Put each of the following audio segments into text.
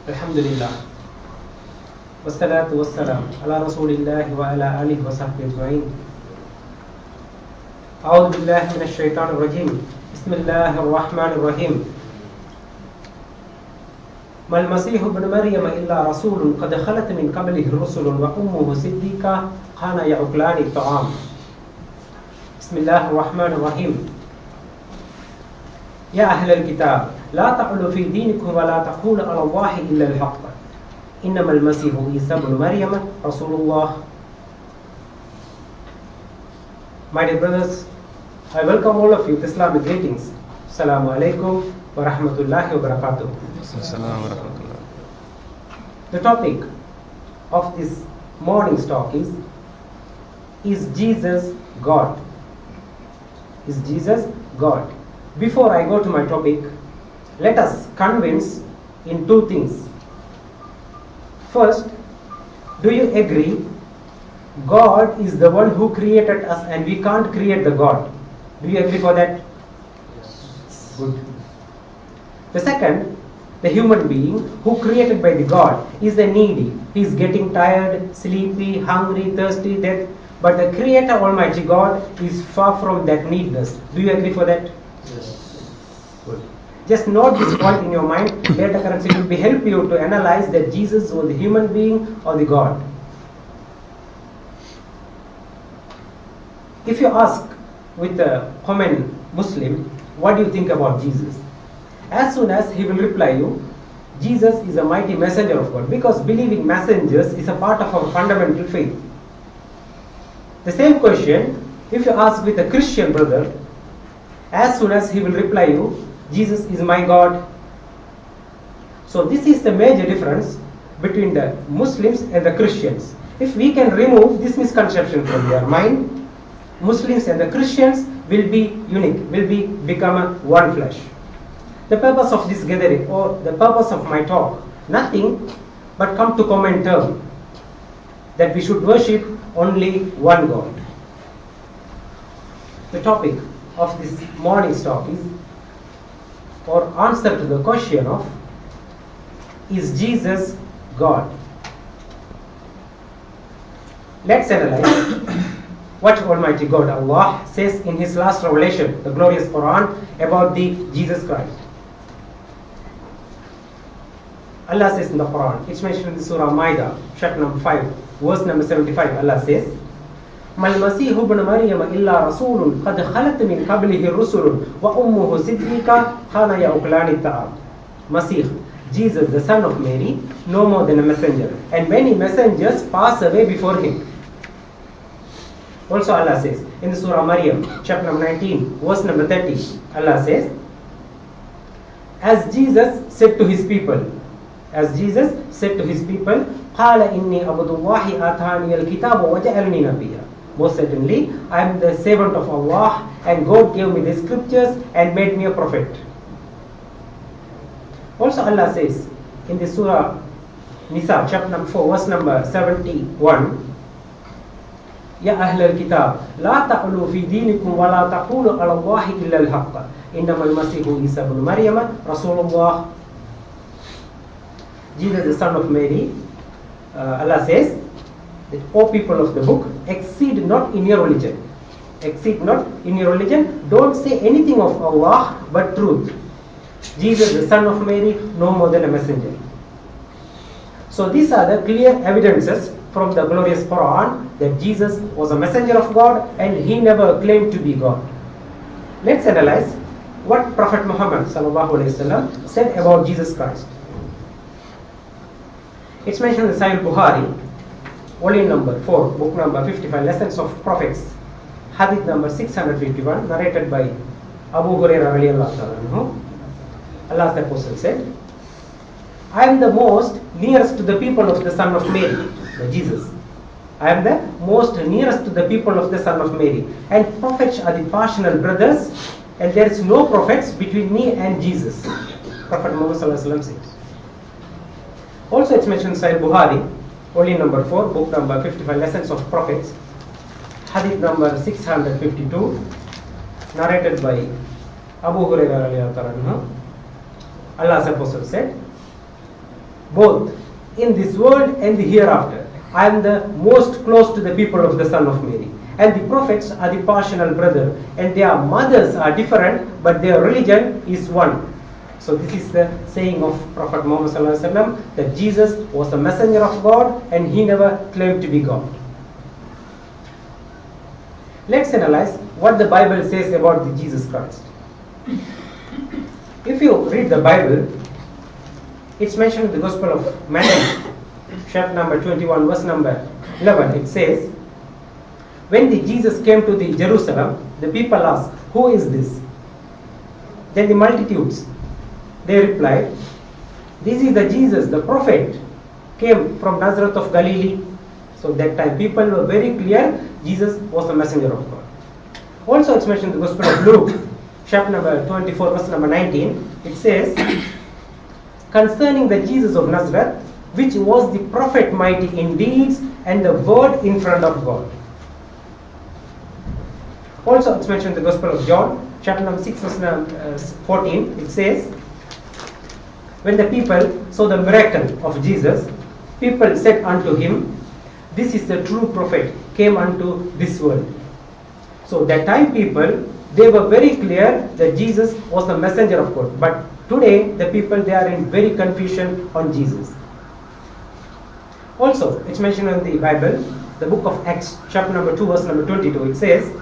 Alhamdulillah. Wassalatu wassalam ala rasulillahi wa ala alihi wa sahbihi ajma'in. A'udhu billahi minash shaitanir rajim. Bismillahir rahmanir rahim. Mal masihu ibn Maryam illa rasulun qad khalat min qablihi rusulun wa ummuhu siddiqa kana ya'kulani at-ta'am. Bismillahir rahmanir rahim. يا أهل الكتاب لا تعلوا في دينكم ولا تقولوا على الله إلا الحق إنما المسيح عيسى ابن مريم رسول الله. My dear brothers, I welcome all of you with Islamic greetings. Assalamu alaikum wa rahmatullahi wa barakatuh. The topic of this morning's talk is Jesus God? Is Jesus God? Before I go to my topic, let us convince in two things. First, do you agree God is the one who created us and we can't create the God? Do you agree for that? Yes. Good. The second, the human being who created by the God is the needy. He is getting tired, sleepy, hungry, thirsty, dead. But the Creator Almighty God is far from that needness. Do you agree for that? Yes. Good. Just note this point in your mind. Later currency will be help you to analyze that Jesus was the human being or the God. If you ask with a common Muslim, what do you think about Jesus? As soon as he will reply you, Jesus is a mighty messenger of God, because believing messengers is a part of our fundamental faith. The same question, if you ask with a Christian brother, as soon as he will reply you, Jesus is my God. So this is the major difference between the Muslims and the Christians. If we can remove this misconception from their mind, Muslims and the Christians will be unique, will become one flesh. The purpose of this gathering, or the purpose of my talk, nothing but come to common term that we should worship only one God. The topic of this morning's talk is, or answer to the question of, is Jesus God? Let's analyze what Almighty God Allah says in His last revelation, the glorious Quran, about the Jesus Christ. Allah says in the Quran, it's mentioned in the Surah Ma'idah, chapter number 5, verse number 75. Allah says, ما المسيح ابن مريم إلا رسول قد خلت من قبله الرسل وأمه صديقة كانا يأكلان الطعام. Masih, Jesus, the son of Mary, no more than a messenger, and many messengers pass away before him. Also Allah says in the Surah Maryam, chapter number 19, verse number 30, Allah says, as Jesus said to his people, قال إني عبد الله آتاني الكتاب وجعلني نبيا. Most certainly, I am the servant of Allah, and God gave me the scriptures and made me a prophet. Also Allah says in the Surah Nisa, chapter number 4, verse number 71, يا أهل الكتاب لا تعلوا في دينكم ولا تقولوا على الله إلا الحق إنما المسيح عيسى ابن مريم رسول الله. Jesus, the son of Mary, Allah says that, O people of the book, exceed not in your religion. Exceed not in your religion. Don't say anything of Allah but truth. Jesus, the son of Mary, no more than a messenger. So these are the clear evidences from the glorious Quran that Jesus was a messenger of God and he never claimed to be God. Let's analyze what Prophet Muhammad ﷺ said about Jesus Christ. It's mentioned in Sahih Bukhari, volume number 4, book number 55, Lessons of Prophets, hadith number 651, narrated by Abu Hurairah radiallahu anhu. Allah's Apostle said, I am the most nearest to the people of the son of Mary, Jesus. I am the most nearest to the people of the son of Mary. And prophets are the partial brothers, and there is no prophets between me and Jesus. Prophet Muhammad says. Also it's mentioned in Sahih Bukhari, volume number 4, book number 55, Lessons of Prophets, hadith number 652, narrated by Abu Hurairah radiallahu anhu. Allah's Apostle said, both in this world and the hereafter. I am the most close to the people of the Son of Mary. And the prophets are the partial brother, and their mothers are different, but their religion is one. So this is the saying of Prophet Muhammad sallallahu alaihi wasallam, that Jesus was a messenger of God and he never claimed to be God. Let's analyze what the Bible says about the Jesus Christ. If you read the Bible, it's mentioned in the Gospel of Matthew, chapter number 21, verse number 11. It says, when Jesus came to the Jerusalem, the people asked, who is this? Then the multitudes, they replied, this is the Jesus, the prophet, came from Nazareth of Galilee. So that time people were very clear, Jesus was the messenger of God. Also it's mentioned in the Gospel of Luke, chapter number 24, verse number 19. It says, concerning the Jesus of Nazareth, which was the prophet mighty in deeds and the word in front of God. Also it's mentioned in the Gospel of John, chapter number 6, verse number 14. It says, when the people saw the miracle of Jesus, people said unto him, this is the true prophet, came unto this world. So that time people, they were very clear that Jesus was the messenger of God. But today the people, they are in very confusion on Jesus. Also it's mentioned in the Bible, the book of Acts, chapter number 2, verse number 22. It says,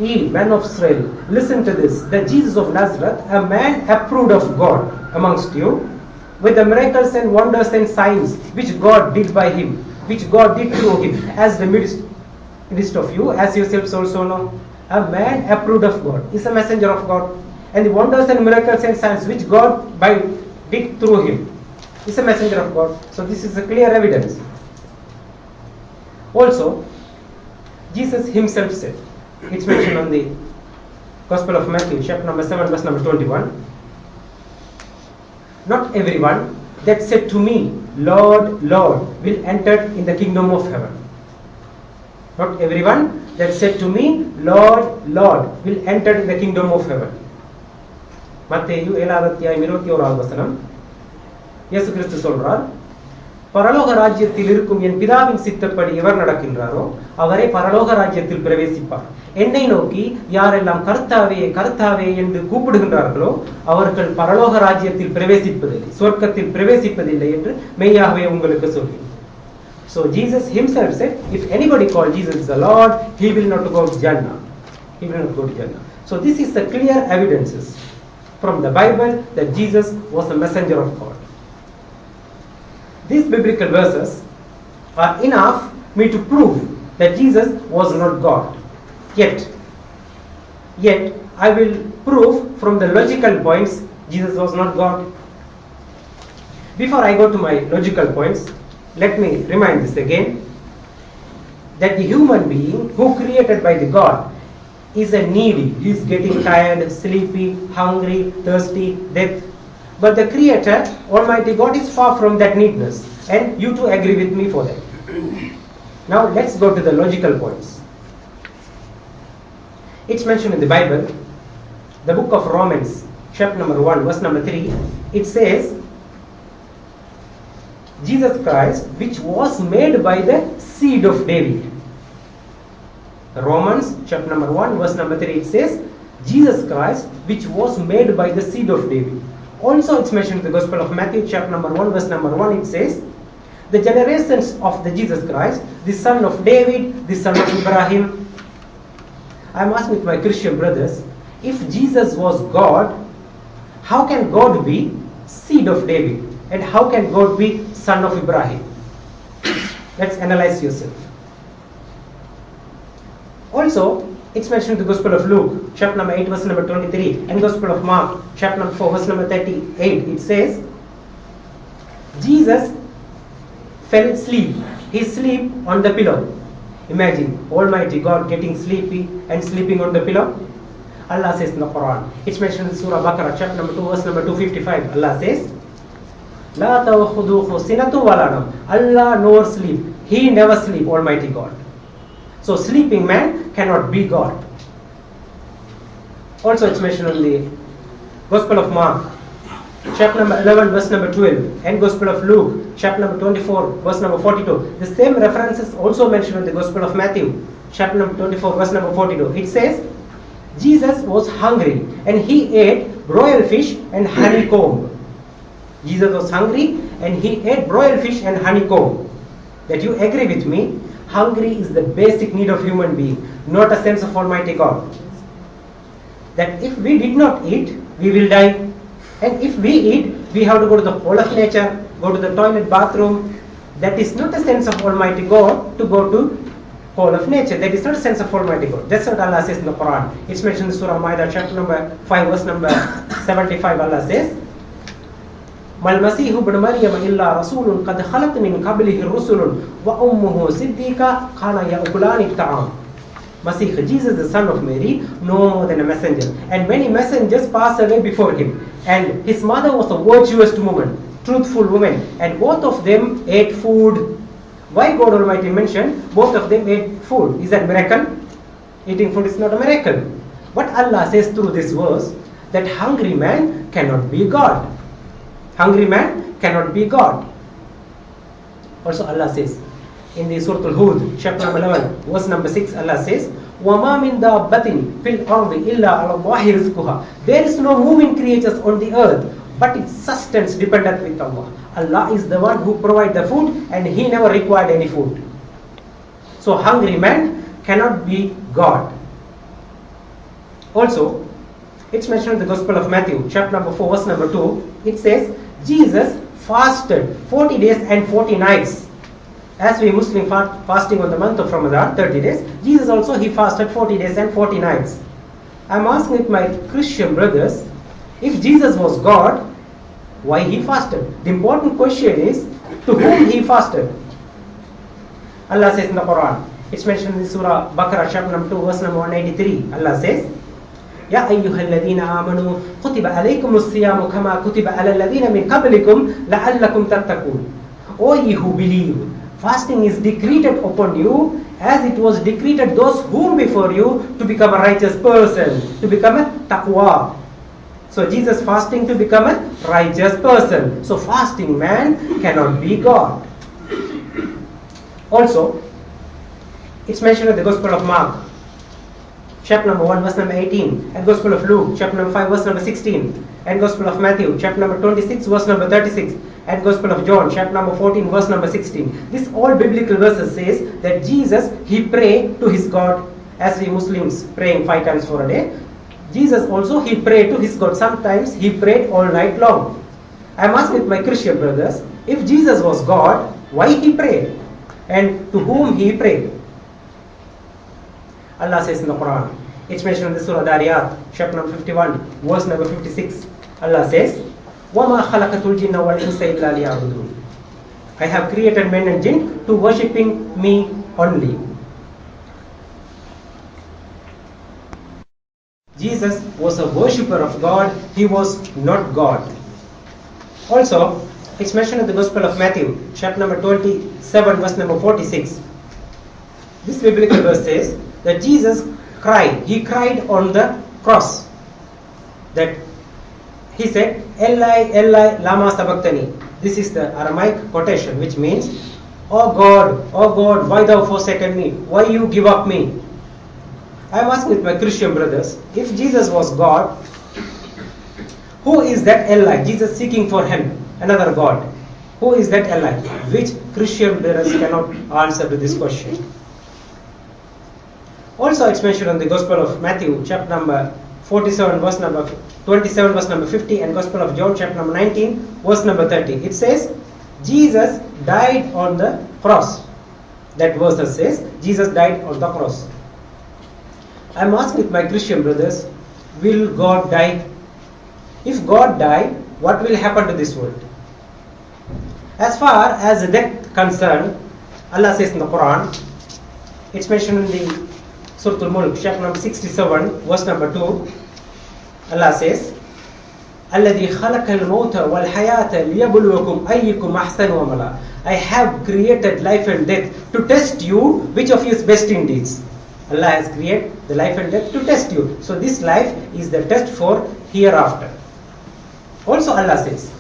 ye men of Israel, listen to this, that Jesus of Nazareth, a man approved of God amongst you, with the miracles and wonders and signs which God did by him, which God did through him, as the midst of you, as yourselves also know. A man approved of God is a messenger of God, and the wonders and miracles and signs which God did through him is a messenger of God. So this is a clear evidence. Also, Jesus himself said, it's mentioned on the Gospel of Matthew, chapter number 7, verse number 21. Not everyone that said to me, Lord, Lord, will enter in the kingdom of heaven. Not everyone that said to me, Lord, Lord, will enter in the kingdom of heaven. மத்தேயு 7:21 வசனம். இயேசு கிறிஸ்து சொல்றார், பரலோக ராஜ்யத்தில் இருக்கும் என் பிதாவின் சித்தப்படி எவர் நடக்கின்றாரோ அவரே பரலோக ராஜ்யத்தில் பிரவேசிப்பார். என்னை நோக்கி யாரெல்லாம் கர்த்தாவே கர்த்தாவே என்று கூப்பிடுகின்றார்களோ அவர்கள் பரலோக ராஜ்யத்தில் பிரவேசிப்பதில்லை, சொர்க்கத்தில் பிரவேசிப்பதில்லை என்று மெய்யாகவே உங்களுக்கு சொல்கிறேன். So Jesus himself said, if anybody call Jesus the Lord, he will not go to Jannah. He will not go to Jannah. So this is the clear evidences from the Bible that Jesus was the messenger of God. These biblical verses are enough me to prove that Jesus was not God. Yet I will prove from the logical points Jesus was not God. Before I go to my logical points, let me remind this again, that the human being who created by the God is a needy. He is getting tired, sleepy, hungry, thirsty, death. But the Creator, Almighty God, is far from that needness, and you too agree with me for that. Now let's go to the logical points. It's mentioned in the Bible, the book of Romans, chapter number 1, verse number 3. It says, Jesus Christ, which was made by the seed of David. Romans chapter number 1, verse number 3, it says, Jesus Christ, which was made by the seed of David. Also it's mentioned in the Gospel of Matthew chapter number 1, verse number 1, it says, the generations of the Jesus Christ, the son of David, the son of Abraham. I am asking with my Christian brothers, if Jesus was God, how can God be seed of David? And how can God be son of Abraham? Let's analyze yourself. Also, it's mentioned in the Gospel of Luke, chapter number 8, verse number 23, and Gospel of Mark, chapter number 4, verse number 38. It says, Jesus fell asleep. He sleep on the pillow. Imagine Almighty God getting sleepy and sleeping on the pillow. Allah says in the Quran. It's mentioned in Surah Baqarah, chapter number 2, verse number 255. Allah says, La ta'khuduhu sinatun wa la nawm. Allah nor sleep. He never sleep, Almighty God. So sleeping man cannot be God. Also it's mentioned in the Gospel of Mark, chapter number 11, verse number 12, and Gospel of Luke, chapter number 24, verse number 42. The same reference is also mentioned in the Gospel of Matthew, chapter number 24, verse number 42. It says, Jesus was hungry and he ate broiled fish and honeycomb. Jesus was hungry and he ate broiled fish and honeycomb. That you agree with me? Hungry is the basic need of human being, not a sense of Almighty God. That if we did not eat, we will die. And if we eat, we have to go to the whole of nature, go to the toilet, bathroom. That is not a sense of Almighty God to go to whole of nature. That is not a sense of Almighty God. That's what Allah says in the Quran. It's mentioned in Surah Ma'idah, chapter number 5, verse number 75. Allah says, ما المسيح ابن مريم إلا رسول قد خلت من قبله الرسل وأمه صديقة كانا يأكلان الطعام. Masih, Jesus the son of Mary, no more than a messenger. And many messengers passed away before him. And his mother was a virtuous woman, truthful woman. And both of them ate food. Why God Almighty mentioned both of them ate food? Is that miracle? Eating food is not a miracle. But Allah says through this verse that hungry man cannot be God. Hungry man cannot be God. Also Allah says in the Surah Al-Hud, chapter number 11, verse number 6, Allah says, وَمَا مِن دَابَّةٍ فِي الْأَرْضِ إِلَّا عَلَى اللَّهِ رِزْقُهَا. There is no moving creatures on the earth, but its sustenance dependent with Allah. Allah is the one who provides the food and He never required any food. So hungry man cannot be God. Also, it's mentioned in the Gospel of Matthew, chapter number 4, verse number 2. It says, Jesus fasted 40 days and 40 nights. As we Muslim fasting on the month of Ramadan, 30 days, Jesus also he fasted 40 days and 40 nights. I'm asking with my Christian brothers, if Jesus was God, why he fasted? The important question is, to whom he fasted? Allah says in the Quran, it's mentioned in Surah Baqarah, chapter number 2, verse number 183. Allah says, يا أيها الذين آمنوا كتب عليكم الصيام كما كتب على الذين من قبلكم لعلكم تتقون. O ye who believe, fasting is decreed upon you as it was decreed those whom before you to become a righteous person, to become a taqwa. So Jesus fasting to become a righteous person. So fasting man cannot be God. Also, it's mentioned in the Gospel of Mark, chapter number 1, verse number 18, and Gospel of Luke, chapter number 5, verse number 16, and Gospel of Matthew, chapter number 26, verse number 36, and Gospel of John, chapter number 14, verse number 16. This all biblical verses says that Jesus, he prayed to his God, as we Muslims praying 5 times for a day. Jesus also, he prayed to his God. Sometimes he prayed all night long. I am asking my Christian brothers, if Jesus was God, why he prayed? And to whom he prayed? Allah says in the Quran, it's mentioned in the Surah Dariyat, chapter number 51, verse number 56. Allah says, وَمَا خَلَقَتُ الْجِنَّ وَالْإِنسَ إِلَّا لِيَعْبُدُونَ. I have created men and jinn to worshipping me only. Jesus was a worshipper of God, he was not God. Also, it's mentioned in the Gospel of Matthew, chapter number 27, verse number 46. This biblical verse says that Jesus cried. He cried on the cross. That he said, Eli, Eli, lama sabachthani. This is the Aramaic quotation, which means, oh God, why thou forsaken me? Why you give up me? I am asking with my Christian brothers, if Jesus was God, who is that Eli? Jesus seeking for him, another God. Who is that Eli? Which Christian brothers cannot answer to this question? Also, it's mentioned in the Gospel of Matthew, chapter number 47, verse number 27, verse number 50, and Gospel of John, chapter number 19, verse number 30. It says, Jesus died on the cross. That verse says, Jesus died on the cross. I am asking with my Christian brothers, will God die? If God died, what will happen to this world? As far as the death concerned, Allah says in the Quran, it's mentioned in the Surah Al-Mulk, chapter number 67, verse number 2. Allah says, الَّذِي خَلَقَ الْمَوْتَ وَالْحَيَاةَ لِيَبْلُوَكُمْ أَيُّكُمْ أَحْسَنُ عَمَلًا. I have created life and death to test you, which of you is best in deeds. Allah has created the life and death to test you. So this life is the test for hereafter. Also Allah says,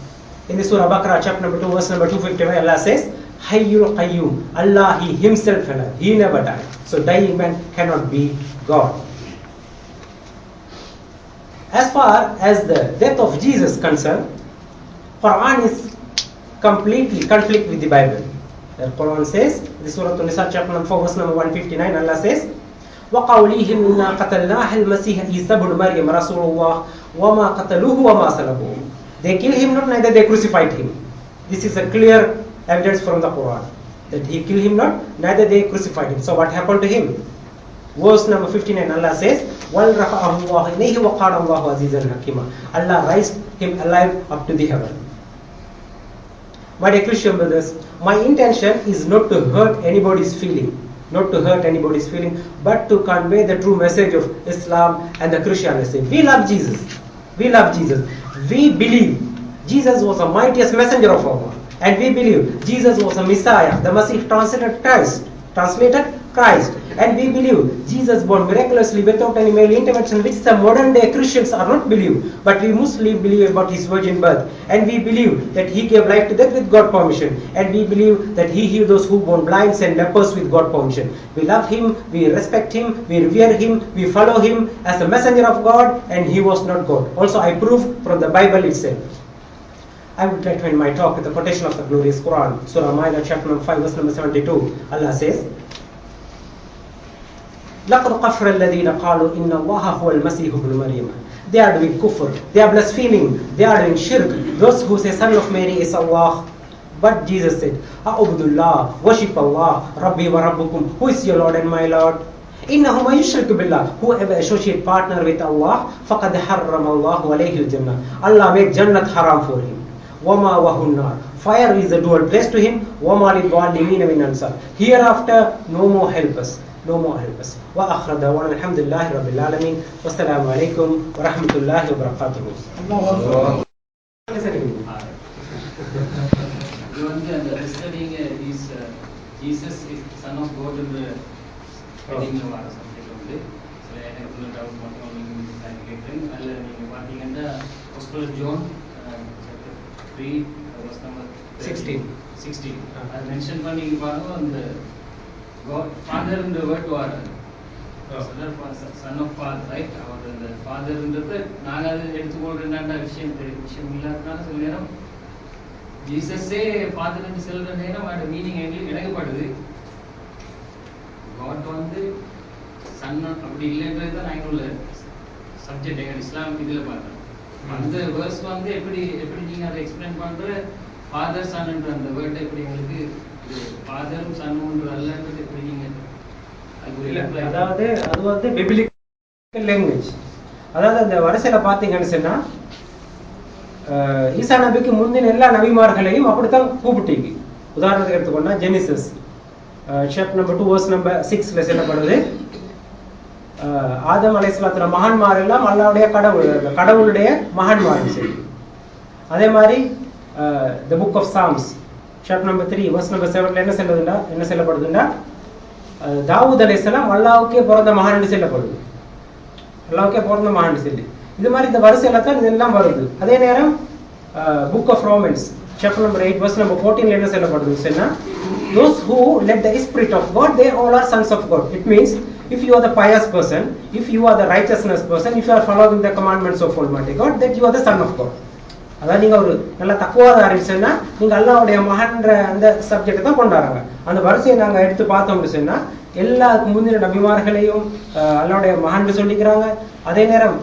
in the Surah Baqarah chapter number 2 verse number 251, Allah says, Hayyul Qayyum, Allah, He Himself alive, He never died. So dying man cannot be God. As far as the death of Jesus is concerned, Quran is completely conflict with the Bible. The Quran says, the Surah An-Nisa chapter number 4 verse number 159, Allah says, وَقَوْلِهِمْ إِنَّا قَتَلْنَاهَ الْمَسِيحَ عِيسَى ابْنُ مَرْيَمَ رَسُولُ اللَّهِ وَمَا قَتَلُوهُ وَمَا صَلَبُوهُ. They killed him not, neither they crucified him. This is a clear evidence from the Quran, that he killed him not, neither they crucified him. So what happened to him? Verse number 59, Allah says, وَالْرَفَعَهُ اللَّهُ إِلَيْهِ وَقَالَ اللَّهُ عَزِيزًا حَكِيمًا. Allah raised him alive up to the heaven. My dear Christian brothers, my intention is not to hurt anybody's feeling, but to convey the true message of Islam and the Christianity. We love Jesus. We believe Jesus was the mightiest messenger of Allah. And we believe Jesus was a Messiah, the Messiah translated Christ. And we believe Jesus born miraculously without any male intervention, which the modern day Christians are not believe. But we Muslims believe about his virgin birth. And we believe that he gave life to death with God's permission. And we believe that he healed those who born blind and lepers with God's permission. We love him, we respect him, we revere him, we follow him as a messenger of God, and he was not God. Also I prove from the Bible itself. I would like to end my talk with the quotation of the glorious Quran, Surah Ma'idah chapter number 5 verse number 72. Allah says, لَقَدْ قَفْرَ الَّذِينَ قَالُوا إِنَّ اللَّهَ هُوَ الْمَسِيحُ ابْنُ مَرْيَمَ. They are doing kufr, they are blaspheming, they are doing shirk. Those who say son of Mary is Allah. But Jesus said, A'ubudullah, worship Allah, Rabbi wa Rabbukum, who is your Lord and my Lord. إِنَّهُ مَا يُشْرِكُ بِاللَّهِ. Whoever associate partner with Allah, فَقَدْ حَرَّمَ اللَّهُ عَلَيْهِ الْجَنَّةِ. Allah made Jannat haram for him. وَمَا وَهُ النَّارِ. Fire is a dual place to him. وَمَا لِلظَّالِمِينَ مِنْ أَنصَارٍ. Hereafter, no more helpers. وآخر دعوانا الحمد لله رب العالمين والسلام عليكم ورحمة الله وبركاته. You want studying is Jesus is son of God in the heading of our subject only. So I have to doubt what only in the Gospel of John chapter 3 verse number 16. I mentioned one in the God, Father in the word war. Son of Father, right? The Father in the third. Naga எடுத்துக்கொள்றேன்டா விஷயம் இல்லாதனால சில நேரம் ஜீசஸே father என்று சொல்ற நேரம் அதோட meaning எங்களுக்கு இணைக்கப்படுது. God வந்து சன் அப்படி இல்லைன்றது தான் நாங்கள் உள்ள சப்ஜெக்ட் எங்கள் இஸ்லாம் இதில் பார்த்தோம். அந்த வேர்ஸ் வந்து எப்படி நீங்க அதை எக்ஸ்பிளைன் பண்ற ஃபாதர் சன் என்ற அந்த வேர்ட் எப்படி எங்களுக்கு ஃபாதரும் சன்னும் அல்லன்றது எப்படி நீங்க அதாவது அது வந்து பிபிலிக்கல் லாங்குவேஜ். அதாவது அந்த வரிசையில பாத்தீங்கன்னு சொன்னா ஈசா நபிக்கு முந்தின எல்லா நபிமார்களையும் அப்படித்தான் கூப்பிட்டீங்க. உதாரணத்துக்கு எடுத்துக்கொண்டா Genesis chapter number 2 verse number 6ல சொல்லப்படுது, ஆதம் அலைஹிஸ்ஸலாத்தோட மகன்மார் எல்லாம் அல்லாஹ்வுடைய கடவுளுடைய மகன்மார். சரி, அதே மாதிரி the book of Psalms chapter number 3 verse number 7ல என்ன சொல்லப்படுதுன்னா தாவூத் அலைஹிஸ்ஸலாம் அல்லாஹ்வுக்கே பிறந்த மகன் என்று சொல்லப்படுது. அல்லாஹ்வுக்கே பிறந்த மகன் சொல்லி இது மாதிரி இந்த வரிசையில தான் இதெல்லாம் வருது. அதே நேரம் book of Romans chapter number 8 verse number 14ல என்ன சொல்லப்படுது சொன்னா those who let the spirit of God, they all are sons of God. It means if you are the pious person, if you are the righteousness person, if you are following the commandments of Almighty God, that you are the son of God. அதாவது நீங்க ஒரு நல்ல தக்குவாதாரி சொன்னா நீங்க அல்லாஹ்வுடைய மகன்ற அந்த subject தான் கொண்டாடுறாங்க. அந்த வரிசையை நாங்க எடுத்து பார்த்தோம்னு சொன்னா எல்லாருக்கும் முந்தின நபிமார்களையும் அல்லாஹ்வுடைய மகன் சொல்லிக்கிறாங்க. அதே நேரம்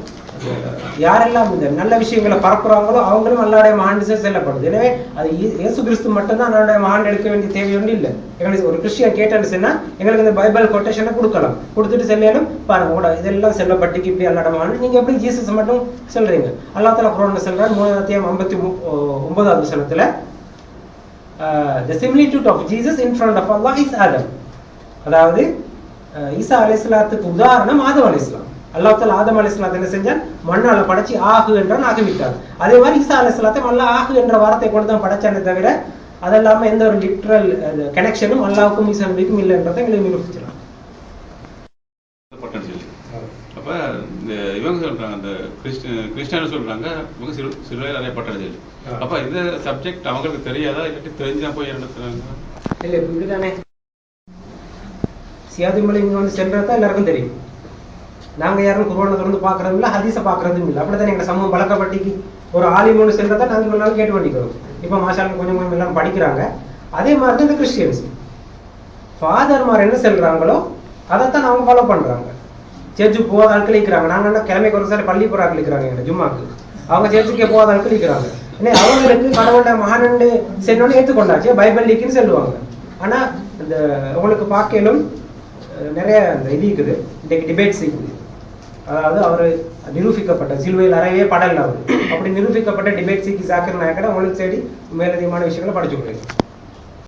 யாரெல்லாம் இந்த நல்ல விஷயங்களை பரப்புறாங்களோ அவங்களும் அல்லாஹ்வுடைய மகன் சொல்லப்படுது. எனவே அது இயேசு கிறிஸ்து மட்டும்தான் அல்லாஹ்வுடைய மகன் எடுக்க வேண்டிய தேவை ஒன்றும் இல்லை. எங்களுக்கு ஒரு கிறிஸ்டியன் கேட்டேன்னு சொன்னா எங்களுக்கு இந்த பைபிள் கொட்டேஷனை கொடுக்கலாம், கொடுத்துட்டு செல்லும் பாருங்க கூட இதெல்லாம் செல்லப்பட்டுக்கு இப்படி அல்லாஹ்வுடைய மகன் நீங்க எப்படி ஜீசஸ் மட்டும் சொல்றீங்க. அல்லாஹ் தஆலா குர்ஆன்ல சொல்றார் 3:59 வசனத்துல the similitude of Jesus in front of Allah is Adam. அதாவது ஈசா அலைஹிஸ்ஸலாத்துக்கு உதாரணம் ஆதம் அலைஹிஸ்ஸலாம். அல்லாஹ் தஆலா ஆதம் அலைஹிஸ்ஸலாத்தை என்ன செஞ்சான், மண்ணால படைச்சு ஆகு என்றான், ஆகிவிட்டார். அதே மாதிரி ஈசா அலைஹிஸ்ஸலாத்தை அல்லாஹ் ஆகு என்ற வார்த்தை கொண்டு தான் படைச்சானே தவிர அதெல்லாம எந்த ஒரு லிட்டரல் கனெக்ஷனும் அல்லாஹ்வுக்கும் ஈசா நபிக்கும் இல்லைன்றதை எங்களுக்கு நிரூபிச்சிடலாம். அப்ப இவங்க சொல்றாங்க அந்த கிறிஸ்டியன் சொல்றாங்க இவங்க சிலுவையில் அறையப்பட்டது. அப்ப இந்த சப்ஜெக்ட் அவங்களுக்கு தெரியாதா, இல்லாட்டி தெரிஞ்சா போய் நடத்துறாங்க? இல்ல இப்படிதானே சியாதிமலை இங்க வந்து சென்றதா எல்லாருக்கும் தெரியும். நாங்க யாரும் குர்ஆனை திறந்து பாக்குறதும் இல்ல, ஹதீஸை பாக்குறதும் இல்லை. அப்படித்தானே எங்க சமூகம் பழக்கப்பட்டிக்கு ஒரு ஆலிமோடு சென்றதா நாங்க இவ்வளவு நாள் கேட்டு பண்ணிக்கிறோம். இப்ப மாஷால் கொஞ்சம் கொஞ்சம் எல்லாம் படிக்கிறாங்க. அதே மாதிரி தான் இந்த கிறிஸ்டியன்ஸ் ஃபாதர்மார் என்ன செல்றாங்களோ அதைத்தான் அவங்க ஃபாலோ பண்றாங்க. சர்ச்சுக்கு போகாத ஆட்கள் இருக்கிறாங்க. நாங்க என்ன கிழமைக்கு ஒரு சாரி பள்ளி போற ஆட்கள் இருக்கிறாங்க எங்க ஜும்மாக்கு. அவங்க சர்ச்சுக்கே போகாத ஆட்கள் இருக்கிறாங்க. ஏன்னா அவங்களுக்கு கடவுள்ட மகானண்டு சென்னோன்னு ஏற்றுக்கொண்டாச்சு, பைபிள் லீக்குன்னு சொல்லுவாங்க. ஆனா இந்த உங்களுக்கு பார்க்கலும் நிறைய இந்த இது இருக்குது, இன்றைக்கு டிபேட்ஸ் இருக்குது. அதாவது அவர் நிரூபிக்கப்பட்ட சிலுவையில் அறையவே படல அவர் அப்படி நிரூபிக்கப்பட்ட டிபேட் ஜாக்கிர் நாயக்கரை உங்களுக்கு சரி மேலதிகமான விஷயங்களை படிச்சு கொடுங்க.